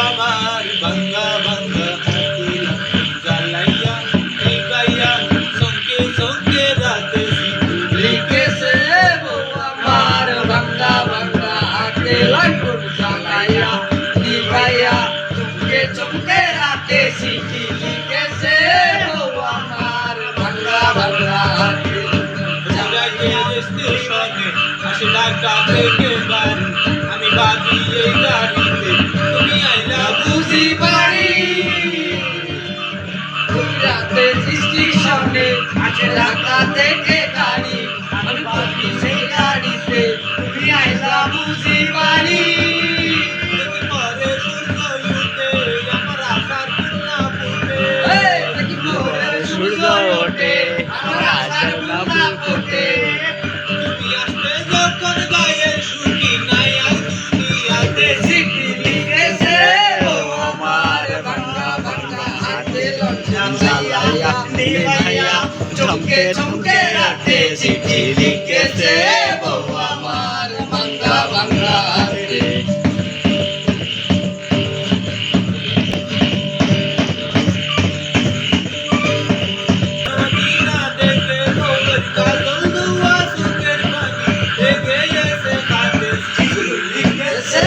আমার ভাঙ্গা ভাঙ্গা হাতে জ্বালাইয়া এই গাইয়া সঙ্গে সঙ্গে রাতে লিখেছে বউ আমার ভাঙ্গা ভাঙ্গা হাতে লাগুন জ্বালাইয়া নিভাইয়া চমকে চমকে রাতে চিঠি লিখেছে বউ আমার ভাঙ্গা ভাঙ্গা হাতে স্টেশনে আসে ঢাকা থেকে বাড়ি আমি ভাবি এই গাড়িতে তুমি আইলা বুঝি বাড়ি রাতে স্টেশনে আসে ঢাকা থেকে গাড়ি আমি ভাবি সেই গাড়িতে তুমি আইলা বুঝি বাড়ি তুমি পরে সূর্য উঠে আমার আশার পূর্ণা ফুটে দেখি ভোরের সূর্য ওঠে আমার আশার পূর্ণা ফোটে তুমি আসবে যখন গায়ের সুখী নাই আর দুনিয়াতে চিঠি লিখেছে ও আমার ভাঙ্গা ভাঙ্গা হাতে জ্বালাইয়া নিভাইয়া চমকে চমকে রাতে চিঠি লিখেছে ও আমার ভাঙ্গা ভাঙ্গা হাতে মদিনা দেখে খবর কাগজ দুয়া সুখের পানি এগে এসে কাঁদে লিখেছে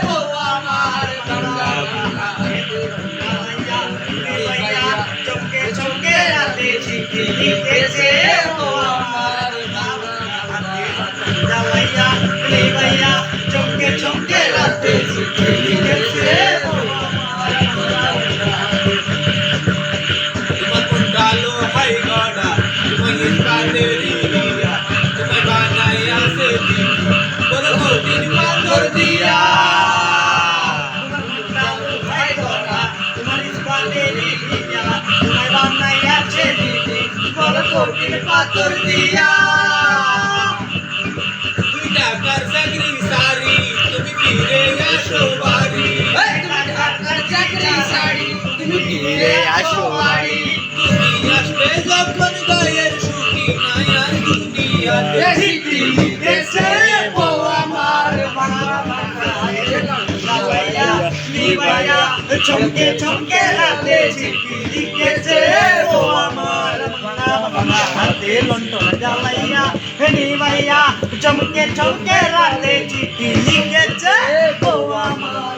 ও আমার ভাঙ্গা ভাঙ্গা হাতে নিভাইয়া চমকে চমকে রাতে চিঠি লিখেছে ও আমার ভাঙ্গা ভাঙ্গা জ্বালাইয়া নিভাইয়া চমকে চমকে রাতে চিঠি লিখেছে ও আমার ভাঙ্গা ভাঙ্গা তোমার কুন্ডালো হাই গড়া তোমার ইস্কাতে রিয়া তোমার বানাইয়া সে দিন বলো কঠিন পাথর দিয়া পাথর দিয়া তুই টাকার চাকরি সারি তুমি ফিরে আসো বাড়ি চাকরি শাড়ি তুমি ফিরে আসো বাড়ি তুমি আসবে যখন গায়ের সুখী নাই আর দুনিয়াতে চিঠি লিখেছে ও আমার ভাঙ্গা ভাঙ্গা হাতে জ্বালাইয়া নিভাইয়া চমকে চমকে রাতে চিঠি লিখেছে ও আমার ভাঙ্গা ভাঙ্গা হাতে লন্ঠন জ্বালাইয়া নিভাইয়া চমকে চমকে রাতে চিঠি লিখেছে ও আমার